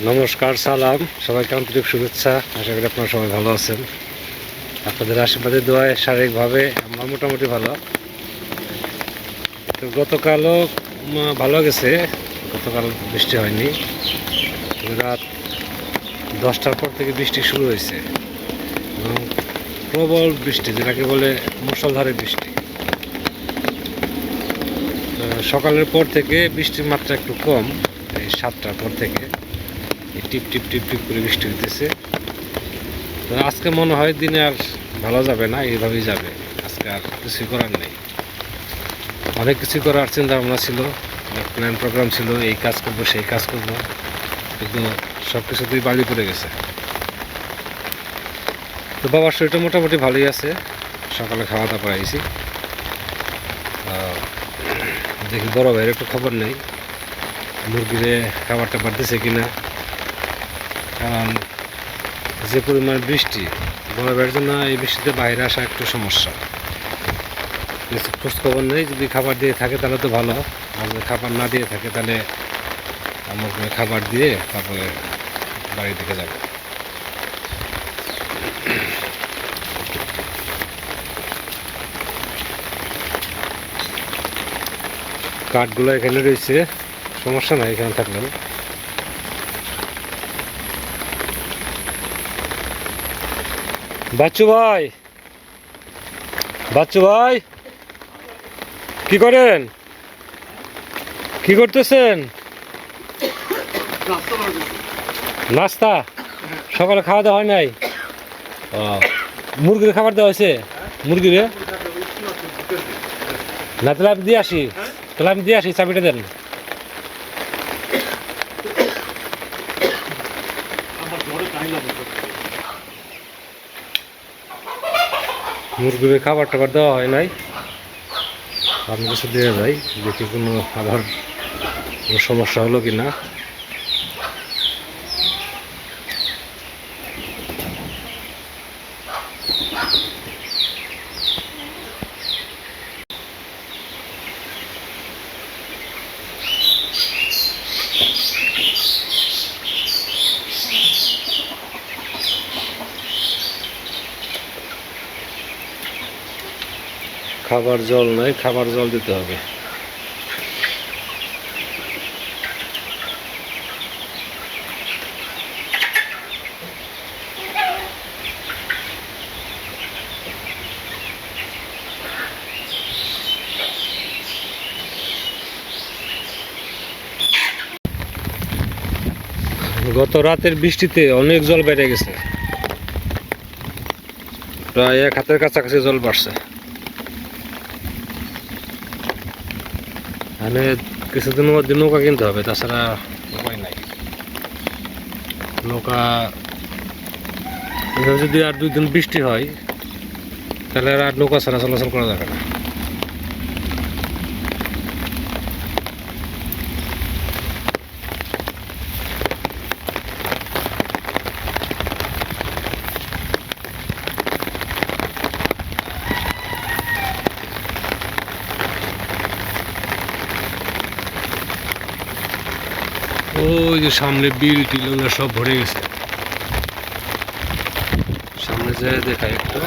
নমস্কার, সালাম, সবাইকে আন্তরিক শুভেচ্ছা। আশা করি আপনারা সবাই ভালো আছেন। আপনাদের আশীর্বাদের দোয়ায় শারীরিকভাবে আমরা মোটামুটি ভালো। তো গতকালও ভালো গেছে, গতকাল বৃষ্টি হয়নি। রাত 10টার পর থেকে বৃষ্টি শুরু হয়েছে এবং প্রবল বৃষ্টি, যেটাকে বলে মুষলধারে বৃষ্টি। সকালের পর থেকে বৃষ্টির মাত্রা একটু কম, এই 7টার পর থেকে টিপ টিপ টিপ টিপ করে বৃষ্টি হইতেছে। তো আজকে মনে হয় দিনে আর ভালো যাবে না, এইভাবেই যাবে। আজকে আর কিছুই করার নেই। অনেক কিছু করার চিন্তা ভাবনা ছিল, প্ল্যান প্রোগ্রাম ছিল, এই কাজ করবো সেই কাজ করবো, কিন্তু সব কিছুতেই বালি পড়ে গেছে। তো বাবার শরীরটা মোটামুটি ভালোই আছে। সকালে খাওয়া দাওয়া করাইছি। দেখি বড় ভাইয়ের একটু খবর নেই, মুরগিরে খাবার টাবার দিছে কিনা। কারণ যে পরিমাণ বৃষ্টি, বড় ভাইয়ের জন্য এই বৃষ্টিতে বাইরে আসা একটু সমস্যা। কিছু খোঁজ খবর নেই। যদি খাবার দিয়ে থাকে তাহলে তো ভালো, আর যদি খাবার না দিয়ে থাকে তাহলে আমাকে খাবার দিয়ে তারপরে বাড়ি থেকে যাব। কাঠগুলো এখানে রয়েছে, সমস্যা নাই এখানে থাকলেন। বাচ্চু ভাই, বাচ্চু ভাই, কি করেন? কি করতেছেন? নাস্তা? সকালে খাওয়া দাওয়া হয় নাই? ও, মুরগির খাবার দেওয়া হয়েছে? মুরগিরে না, তাহলে আমি দিয়ে আসি। তাহলে আমি দিয়ে আসি, চাবিটা দেন। মুরগির খাবার টাবার দেওয়া হয় নাই, আমি কিছু দিয়ে যাই, দেখি কোনো আবার কোনো সমস্যা হলো কি না। খাবার জল নাই, খাবার জল দিতে হবে। গত রাতের বৃষ্টিতে অনেক জল বেড়ে গেছে, প্রায় 1 হাতের কাছাকাছি জল বাড়ছে। মানে কিছুদিনের মধ্যে নৌকা কিনতে হবে, তাছাড়া উপায় নাই। নৌকা যদি আর 2 দিন বৃষ্টি হয় তাহলে আর নৌকা ছাড়া চলাচল করা যাবে না। ওই যে সামনে বিল টিল সব ভরে গেছে, সামনে যে দেখায় একটা।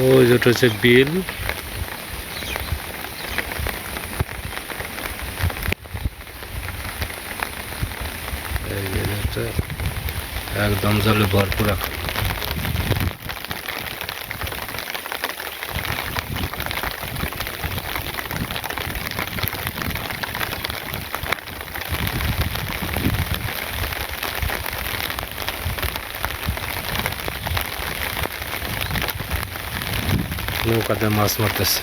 ওই যেটা হচ্ছে বিল। এই যে একদম জলে ভরপুর এখন। নৌকাতে মাছ মারতেছে।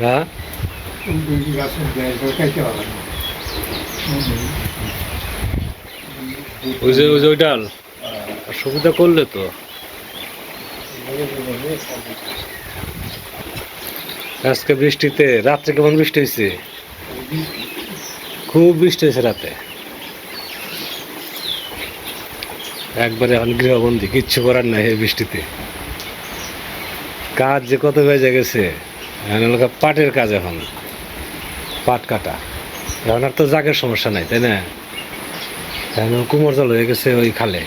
হ্যাঁ, ওই যে ওই ডাল সুবিধা করলে তো। আজকে বৃষ্টিতে রাত্রে কেমন বৃষ্টি হয়েছে? খুব বৃষ্টি হয়েছে রাতে। একবারে এখন গৃহবন্দী, কিচ্ছু করার নাই এই বৃষ্টিতে। কাজ যে কত বেজে গেছে, এখন হলো পাটের কাজ, এখন পাট কাটা। এখন আর তো জাগের সমস্যা নাই, তাই না? এখন কুমোর জল হয়ে গেছে ওই খালে।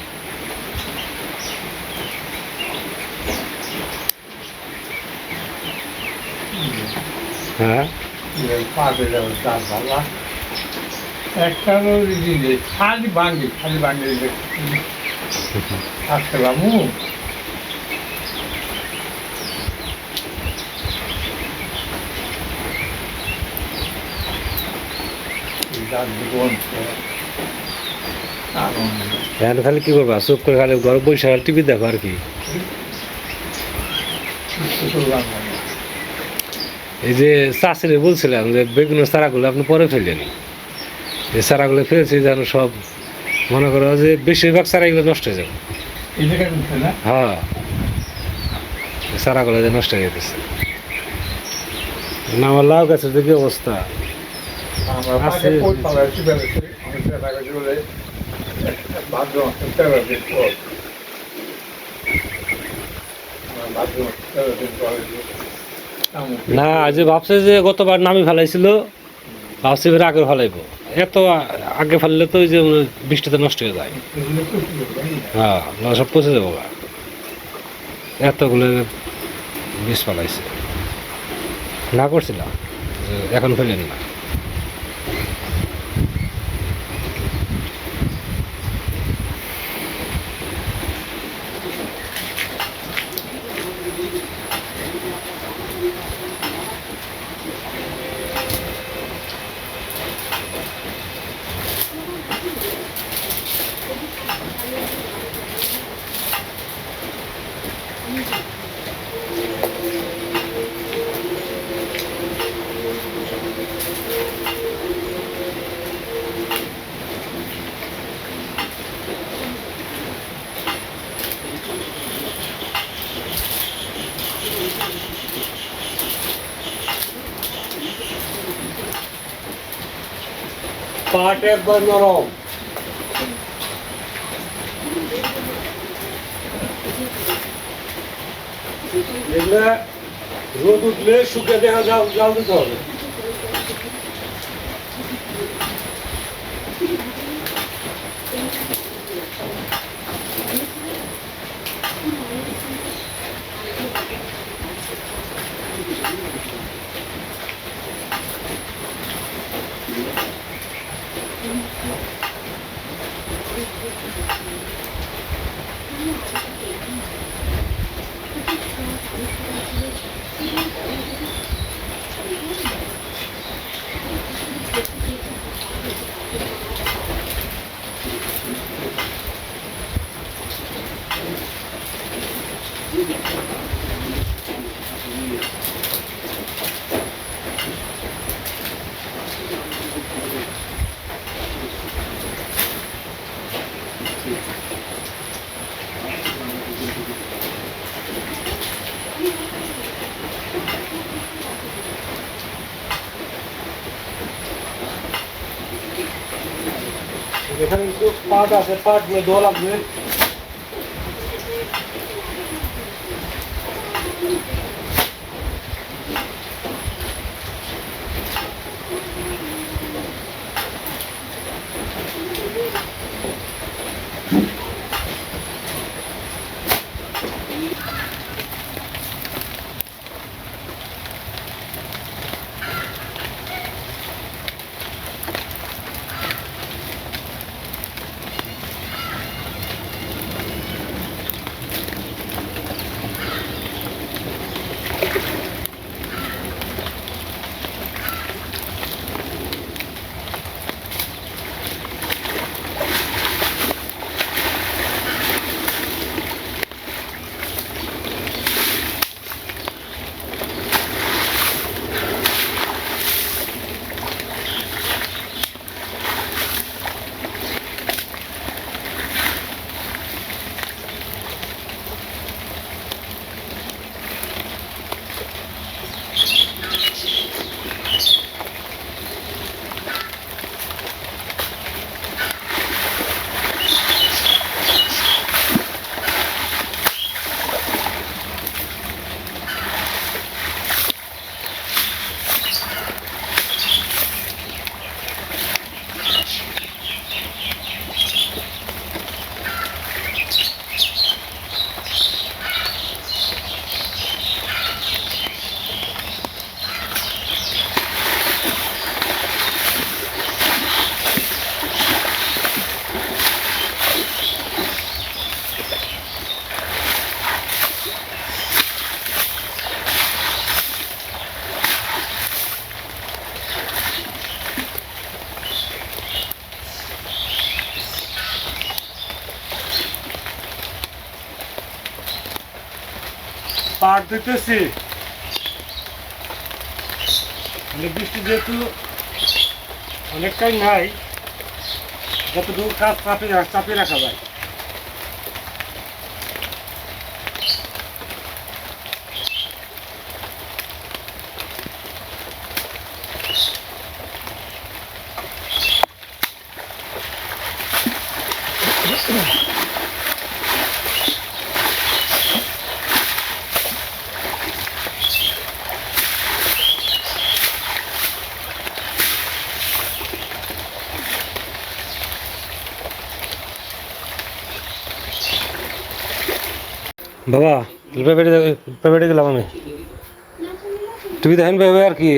হ্যাঁ, খালি ভাঙি আসলাম। এখন খালি কি করবা, চুপ করে খালি ঘর বসে টিভি দেখো আর কি। এই যে চাষিরে বলছিলাম যে বেগুনের চারাগুলো আপনি পরে ফেলেন, এই চারাগুলো ফেলেছি যেন সব মনে করো যে বেশিরভাগ চারাগুলো নষ্ট হয়ে যাবে। হ্যাঁ, চারাগুলো যে নষ্ট হয়ে যেতেছে না। আমার লাউ গাছের দেখি অবস্থা আছে। না, যে ভাবছে যে গতবার নামি ফেলাইছিল, ভাবছে এবার আগে ফেলাইব। এত আগে ফেললে তো ওই যে বৃষ্টিতে নষ্ট হয়ে যায়। হ্যাঁ, সব পচে যাবো। এতগুলো বীজ ফেলাইছে, না করছিলাম এখন ফেলেন না। পাট একবার নরম, এগুলা রোদ উঠলে শুকিয়ে দেখা জাল দিতে হবে। এখানে কিন্তু পাট আছে, পাট গুলো ধোয়া লাগবে। পাট দিতেছি মানে বৃষ্টি যেহেতু অনেকটাই নাই, যতটুকু কাজ চাপিয়ে রাখা যায়। বাবা পেঁপে গেলাম আমি। টিভি দেখেন পেঁপে আর কি,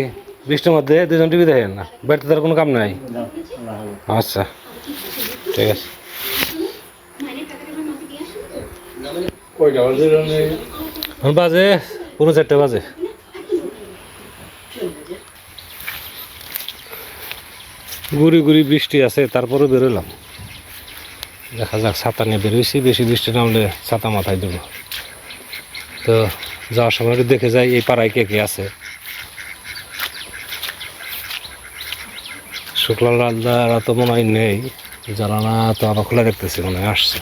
বৃষ্টির মধ্যে দুজন টিভি দেখেন না, বাড়িতে তার কোনো কাম নাই। আচ্ছা ঠিক আছে। কয়টা বাজে রানে? এখন বাজে 4:30 বাজে। গুড়ি গুড়ি বৃষ্টি আছে, তারপরে বেরোলাম। দেখা যাক, ছাতা নিয়ে বেরোইছি, বেশি বৃষ্টি নামলে ছাতা মাথায় দেবো। তো যাওয়ার সময় একটু দেখে যাই এই পাড়ায় কে কে আছে। শুক্লালরা তো মনে হয় নেই, জানালা তো আবার খোলা দেখতেছি, মনে হয় আসছে।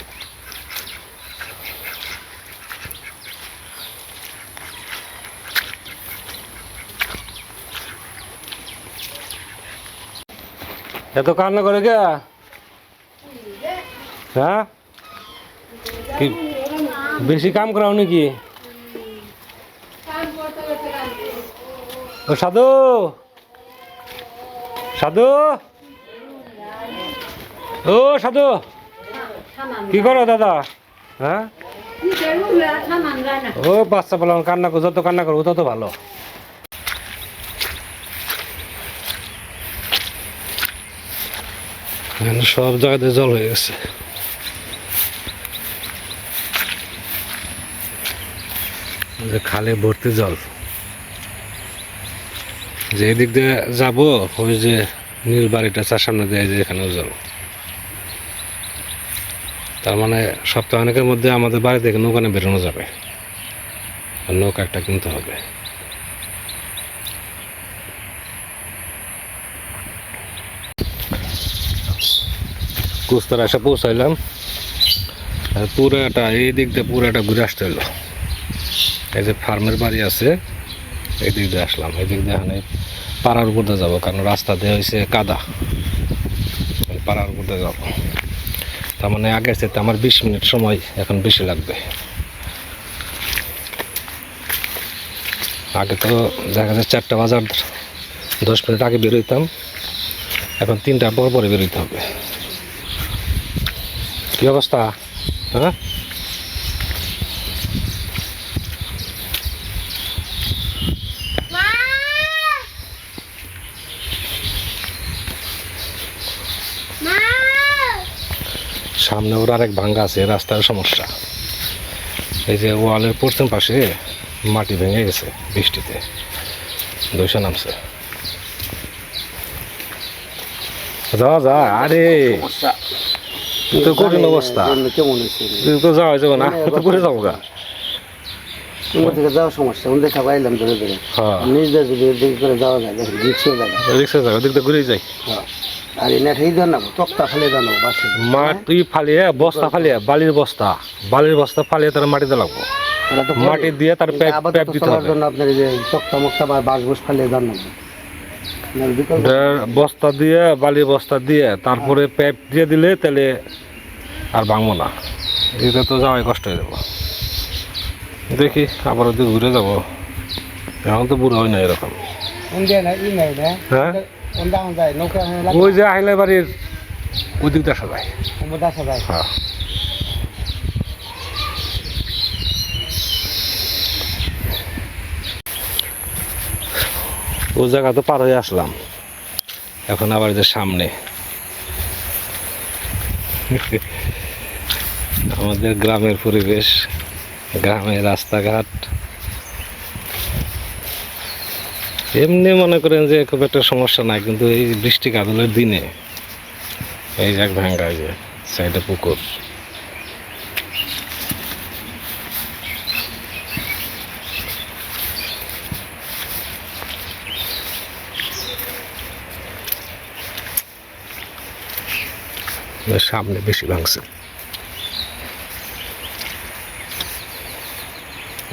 এত কান্না করে কে? হ্যাঁ, কি বেশি কাম করাও নাকি? ও সাধু, সাধু, ও সাধু, কি করো দাদা? হ্যাঁ, ও বাচ্চা বললাম কান্না করো, যত কান্না করবো তত ভালো। সব জায়গাতে জল হয়ে গেছে। খালে ভর্তি জল। যে দিক দিয়ে যাবো, ওই যে নীল বাড়িটা চার সামনে দিয়ে, যে এখানেও জল। তার মানে সপ্তাহানেকের মধ্যে আমাদের বাড়ি থেকে নৌকা নিয়ে বেরোনো যাবে, নৌকা একটা কিনতে হবে। কুস্তার এসে পৌঁছাইলাম, আর পুরাটা এই দিক দিয়ে পুরাটা ঘুরে আসতে হলো। এই যে ফার্মের বাড়ি আছে, এই দিক দিয়ে আসলাম। এই দিক দিয়ে এখানে পাড়ার উপর দিয়ে যাবো, কারণ রাস্তা দিয়ে হয়েছে কাদা, পাড়ার উপর দিয়ে যাবো। তার মানে আগের চেয়ে আমার 20 মিনিট সময় এখন বেশি লাগবে। আগে তো দেখা যায় 4টা বাজার 10 মিনিট আগে বেরোইতাম, এখন 3টার পর পরে বেরোইতে হবে। কি অবস্থা? হ্যাঁ, সামনে ওর আরেক ভাঙ্গা আছে, রাস্তার সমস্যা। এই যে ওয়ালের পশ্চিম পাশে মাটি ভেঙে গেছে, বৃষ্টিতে ধসে নামছে। যাওয়া যায়, আরে তো কঠিন অবস্থা, তো যাওয়া যাবে না, তো করে যাবো গা। যাওয়ার সমস্যা দেখা পাইলাম ধরে ধরে। হ্যাঁ, নিজে যদি এদিক করে যাওয়া যায়, রিক্সা যায়, রিক্সা যাবে, ওদিক দিয়ে ঘুরে যাই। আর এই নেট এই জানাবো, তক্তা ফালিয়ে জানাবো বাসে। মাটি ফালিয়ে, বস্তা ফালিয়ে, বালির বস্তা ফালিয়ে তার মাটিতে লাগবো, মাটি দিয়ে তার প্যাপ দিতে হবে। আপনার এই যে তক্তা মক্তা বা বাঁশ বুস ফালিয়ে জানাবো, বস্তা দিয়ে, বালির বস্তা দিয়ে তারপরে প্যাপ দিয়ে দিলে তাহলে আর ভাঙবো না। এটা তো যাওয়াই কষ্ট হয়ে যাবো। দেখি আবার ওদিকে ঘুরে যাবো, এখন তো বুড়ো হয় না এরকম। হ্যাঁ, ওই যে আহিলা বাড়ির ওই দিকটা আসা যায়। হ্যাঁ, ও জায়গা তো পার হয়ে আসলাম, এখন আবার যে সামনে আমাদের গ্রামের পরিবেশ, গ্রামের রাস্তাঘাট। এমনি মনে করেন যে খুব একটা সমস্যা নাই, কিন্তু এই বৃষ্টি কাদলের দিনে এই যে ভাঙ্গা, যে সাইডে পুকুর, সামনে বেশি ভাঙছে।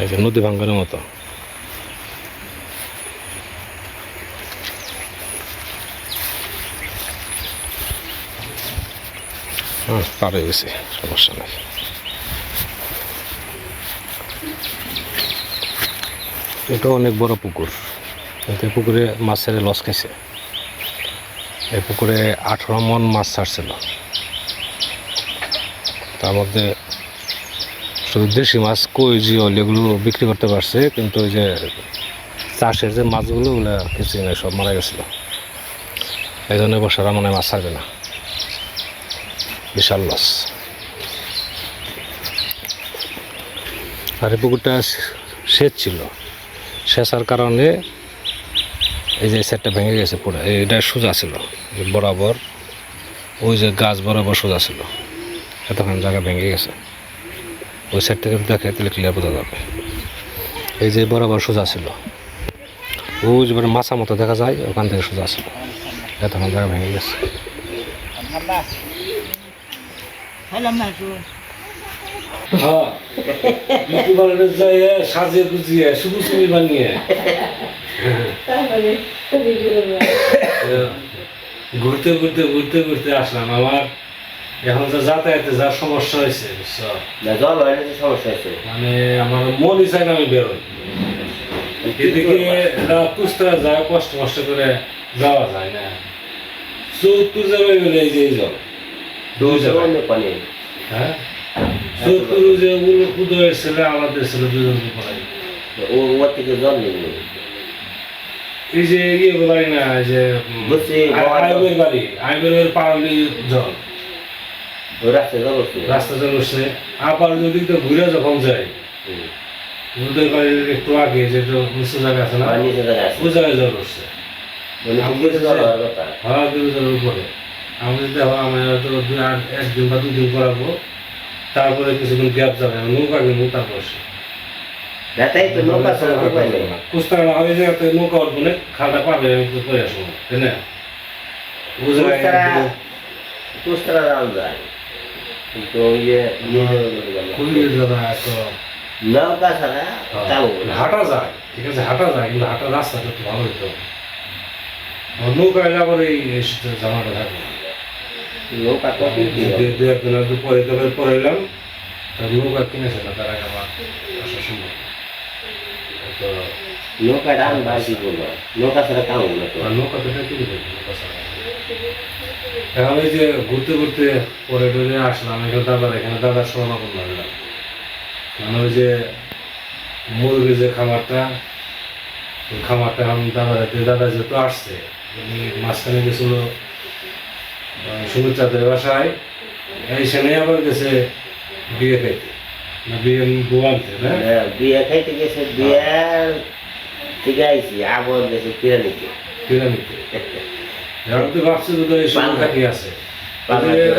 এই যে নদী ভাঙ্গনের মতো। পার হয়ে গেছে, সমস্যা নেই। এটা অনেক বড় পুকুর, কিন্তু এই পুকুরে মাছ ছেড়ে লস খাইছে। এই পুকুরে 18 মন মাছ ছাড়ছিল, তার মধ্যে শুধু দেশি মাছ কই জিওল এগুলো বিক্রি করতে পারছে, কিন্তু ওই যে চাষের যে মাছগুলো ওগুলো কিছুই নাই, সব মারা গেছিলো। এই জন্য বছর মনে হয় মাছ ছাড়বে না, বিশাল লস। আর এই পুকুরটা সেচ ছিল, সেচার কারণে এই যে সেটটা ভেঙে গেছে পুরো। এটা সোজা ছিল বরাবর, ওই যে গাছ বরাবর সোজা ছিল, এতক্ষণ জায়গা ভেঙে গেছে। ওই সাইড থেকে দেখে তাহলে ক্লিয়ার বোঝা যাবে। এই যে বরাবর সোজা ছিল, ওই যে মাছা মতো দেখা যায়, ওখান থেকে সোজা ছিল, এতক্ষণ জায়গা ভেঙে গেছে। সাজিয়ে গুজিয়ে শুধু ছবি বানিয়ে ঘুরতে ঘুরতে ঘুরতে ঘুরতে আসলাম। আমার এখন যে যাতায়াতে যা সমস্যা হয়েছে, বুঝছো, জল হয় না, সমস্যা আছে। মানে আমার মনই চাই না আমি বেরোই। এদিকে কুস্তা যায়, কষ্ট কষ্ট করে যাওয়া যায় না। 74 জায়গায় গেলে এই যে এই জল, দুই জায়গায় পানি। হ্যাঁ, 74 যে উদয়ের ছেলে আমাদের ছেলে দুজনকে পড়াই। ওর থেকে জল নেই। এই যে ইয়ে বাড়ি না, এই যে আইবের বাড়ি, আইবের পাড়ালি জল, রাস্তা জল উঠছে। আবার যদি তো ঘুরে যখন যায় উদয় বাড়ির একটু আগে যে নিচু জায়গা আছে না, ওই জায়গায় জল উঠছে। হ্যাঁ, জলের উপরে আমি যদি আমি হয়তো একদিন বা দুদিন করাবো, তারপরে কিছুদিন গ্যাপ যাবে, নৌকা কিনবো, তারপর কুস্তা না ওই জায়গাতে নৌকা উঠবো না, খালটা পাবে আমি তো করে আসবো, তাই না? ওই জায়গায় হাঁটা যায়, ঠিক আছে, হাঁটা যায়, কিন্তু হাঁটার রাস্তাটা একটু ভালো হইতো। নৌকায় আবার এই জামাটা থাকবে দু একদিন পরে তবে পড়াইলাম, নৌকা কিনেছে না, তার আগে আমার আসার সম্ভব। তো নৌকা তো কি দেবে, নৌকা ছাড়া। এখন এই যে ঘুরতে ঘুরতে পরে টরে আসলাম, এখানে দাদার সমাগম লাগলাম। মানে ওই যে মুরগির যে খামারটা, ওই খামারটা এখন দাদা যেহেতু আসছে, উনি মাঝখানে গেছিল সুমিত্রাদের বাসায়, এইখানে আবার গেছে বিয়ে খাইতে, না বিয়ে বউ আনতে, না বিয়ে খাইতে গেছে, বিয়ের ঠিক আছে, আবার গেছে পিরানিতে। এখন তো ভাবছি তো এই সময় থাকি আছে,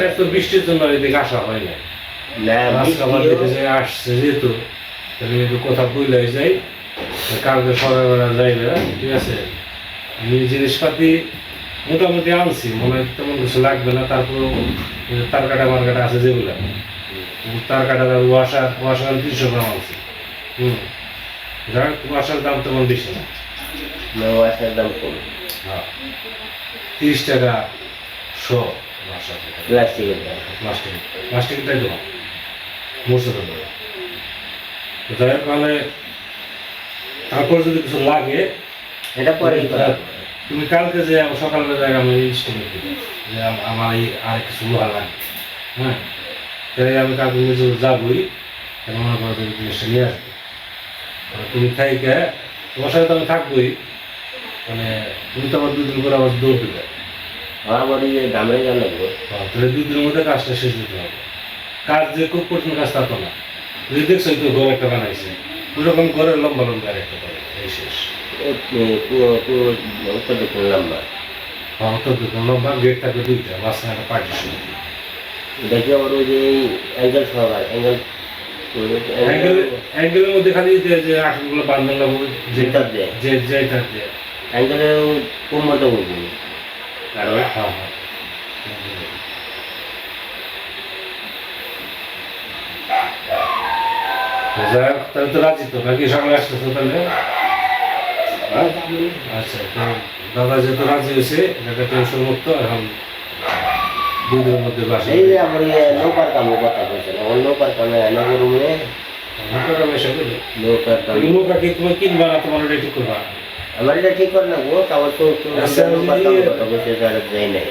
এত বৃষ্টির জন্য এদিকে আসা হয় না। আবার দেখে যে আসছে যেহেতু, তাহলে একটু কথা বইলাই যাই, কালকে সকালবেলা যাইবে, ঠিক আছে। আমি জিনিসপাতি মোটামুটি আনছি, মনে হয় তেমন কিছু লাগবে না। তারপর তার কাটা মার্কাটা আছে যেগুলো, তার কাটা ওয়াশার 300 গ্রাম আনছি। যাক, ওয়াশার দাম তেমন বেশি না, ওয়াশার দাম কম, হ্যাঁ 30 টাকা শো ওয়াশার। প্লাস্টিকটাই দেবো মরছে তো যাই হোক। মানে তারপর যদি কিছু লাগে এটা পরে তুমি কালকে যে সকালবেলা যাই আমি স্টেমে দিই যে আমার এই আর কিছু লোহা লাগে, হ্যাঁ, তাই আমি কালকে নিজে যাবই, মনে করো তুমি জিনিসটা নিয়ে আসবে। তুমি থাইকে তোমার সাথে তো আমি থাকবোই, মানে তুমি তো আমার 2 দিন করে আবার দৌড় দিবে, তাহলে 2 দিনের মধ্যে কাজটা শেষ দিতে হবে। কাজ যে খুব কঠিন কাজ তা তো না, যদি দেখছো তো ঘর একটা বানাইছে, ওইরকম ঘরের লম্বা লম্বা আর একটা করে এই শেষ। লম্বা গেট থাকে 2টা, মাঝখানে একটা পার্টিশন। অ্যাঙ্গেলের মধ্যে খালি যে আঠগুলো বান্ধন লাগবে, যেটা দিয়ে কোন মতো করবো, কারণ যাই হোক, তাহলে তো রাজি তো নাকি সকালে আসতেছো তাহলে? আচ্ছা, তো দাদা যেহেতু রাজি হয়েছে এটা টেনশন মুক্ত, এখন 2 দিনের মধ্যে বাসা এই যে আমার নৌকার কামের কথা বলছেন, আমার নৌকার কামে নগর রুমে নৌকার কাম নৌকা কি তুমি কিনবা না তোমার ওটা ঠিক করবা? আমার এটা ঠিক করে না গো, তারপর তো আচ্ছা, নৌকার কামের কথা বলছে তারা যাই নাই।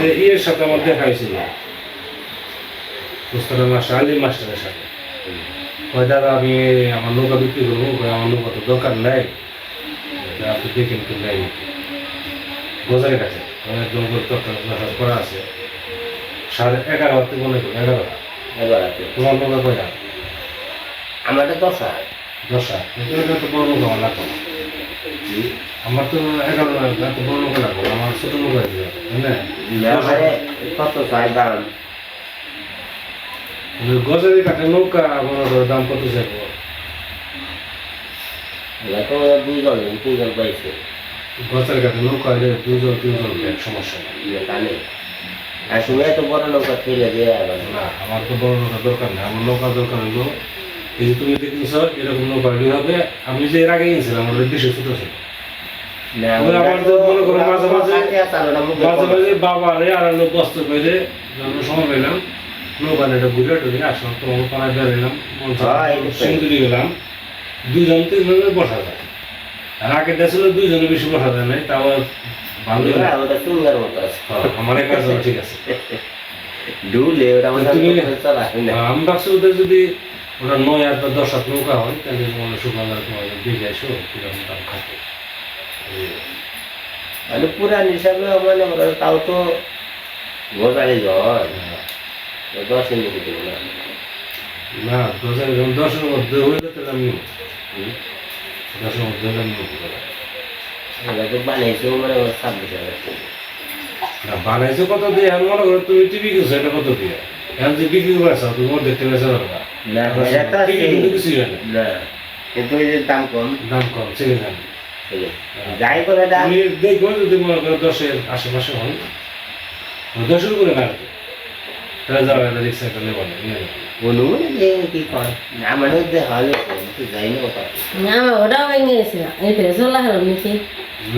যে ইয়ের সাথে আমার দেখা হয়েছিল মুস্তাফা মাস্টার, আলিম মাস্টারের সাথে। কয় দাদা আমি আমার নৌকা বিক্রি করবো, কয় আমার নৌকা তো দরকার নাই, আপনি দেখেন কি নাই গোজারের কাছে একদম করা আছে 11.5 থেকে মনে করি 11। এবার আছে তোমার নৌকা কয়টা? আমার এটা 10 10টা। এটা তো বড় নৌকা আমার লাগবে না। আমার তো 11 এত বড় নৌকা লাগবে না, আমার ছোট নৌকা দিবে না। মানে কত চাই দাম? গজারি কাঠে নৌকা মনে করো দাম কত যাবো? এটা তো 2 জন 3 জন পাইছে গজারি কাঠে নৌকা হলে 2 জন 3 জন সমস্যা নেই। কানে। আর তুমি এত বড় নৌকা ঠেলে দিয়ে আবার না, আমার তো বড় নৌকা দরকার নেই, আমার নৌকা দরকার হলো এই যে তুমি দেখতেছ এরকম নৌকা হলে হবে। আমি যে এর আগে কিনছিলাম আমার বেশি ছোট ছিল। না আমার তো মনে করো মাঝে মাঝে বাবা রে আর লোক কষ্ট করে যখন সময় পেলাম নৌকা এটা ঘুরে টুরে আসলাম, তোমার পাড়ায় বেরোলাম সিন্ধুরি গেলাম, 2 জন 3 জনের বসা যায়। আর আগেরটা ছিল 2 জনের বেশি বসা যায় নাই, তাও ভালোই লাগে। ওটা সুন্দর মতো আছে আমার একার জন্য ঠিক আছে। ডুলে ওটা তুমি চলা আমি ভাবছি ওদের যদি ওটা 9 আর 10 হাত নৌকা হয় তাহলে মনে শুক্রবার তোমার দেখে আসো কিরকম দাম খাতে। মানে পুরান হিসাবে মানে ওরা তাও তো গোজারি হয় 10 এর মধ্যে দেবো না। না 10-এর মধ্যে হইলে তাহলে আমি 10-এর মধ্যে হলে আমি ওরা তো বানাইছে মানে 26,000 না বানাইছো কত দিয়ে? আমি মনে করো তুমি টিভি কিনছো এটা কত দিয়ে? এখন যে বিক্রি করেছ তুমি ওর দেখতে পেয়েছো না, না এটা তো টিভি কিন্তু কিছুই হয় না, না, কিন্তু এই যে দাম কম দাম কম সেকেন্ড হ্যান্ড। যাই করে দাম তুমি দেখবো যদি মনে করো 10-এর আশেপাশে হয় 10-এর উপরে না তাহলে যাও একটা রিক্সা একটা নেবো না নিয়ে যাবো। অনুমান যে কি করে আমার মধ্যে হলে যাই না ওটা না ওটাও ভেঙে গেছে এই ফেরে চলা হলো নাকি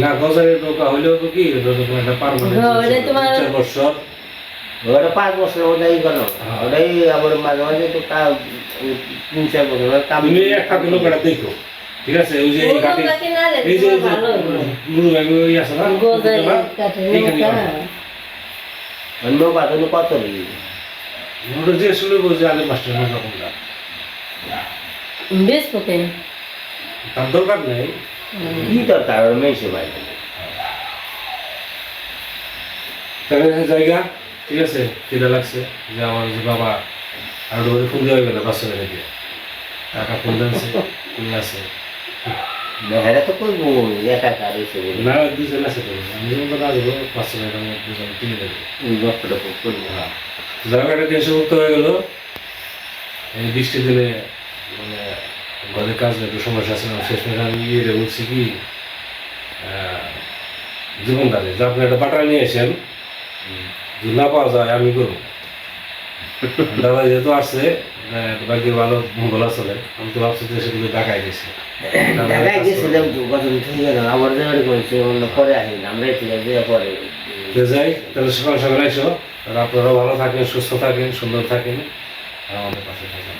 না গজারের নৌকা হইলেও তো কি এটা তো একটা পারমানেন্ট হ্যাঁ, ওটা তোমার- 4 বছর। ওটা 5 বছর ওটাই গেল ওটাই আবার মাঝে মাঝে তো তা 3-4 বছর কাম তুমি এক হাতে নৌকাটা দেখো, ঠিক আছে? ওই যে এই ওটা ঘাটে নাকি না রে, এই যে তোমার ভালো হলো। মুরু ভাই ওই আছে না গোজারি না? কাঠের এইখানে নৌকা। অন্য বাদনে কত রি ওটা যে শুনে বলছে আলে মাস্টার নৌকা কোনটা বেশ পোকে তার দরকার নেই। কি দরকার ওর মেয়েছে ভাই তাহলে জায়গা ঠিক আছে কেটা লাগছে যে আমার যে বাবা আর ওদের ফোন দেওয়া গেল বাচ্চা বেড়ে দিয়ে টাকা ফোন দিয়েছে তুমি আছে মেহেরা তো করবো একা কার এসে বলি না 2 জন আছে তো আমি যখন না যাবো বাচ্চা বেড়ে 2 জন কিনে দেবো। ডক্টর করবো হ্যাঁ, জায়গাটা টেনশন মুক্ত হয়ে গেল। এই বৃষ্টির দিনে মানে ঘরের কাজ একটু সমস্যা ছিল, শেষমেশ আমি ইয়ে বলছি কি জীবনদারে যে আপনি একটা বাটার নিয়ে আসেন, যদি না পাওয়া যায় আমি করবো। দাদা যেহেতু আসছে বাকি ভালো ভালো চলে, আমি তো ভাবছি যে সেগুলো ঢাকায় গেছে। ঢাকায় গেছিলাম তো কত ঠিক আছে আবার যাওয়ার করেছে অন্য পরে আসি আমরা ঠিক আছে পরে তো যাই তাহলে সকাল সকাল এসো, আর আপনারাও ভালো থাকেন, সুস্থ থাকেন, সুন্দর থাকেন, আর আমাদের পাশে থাকেন।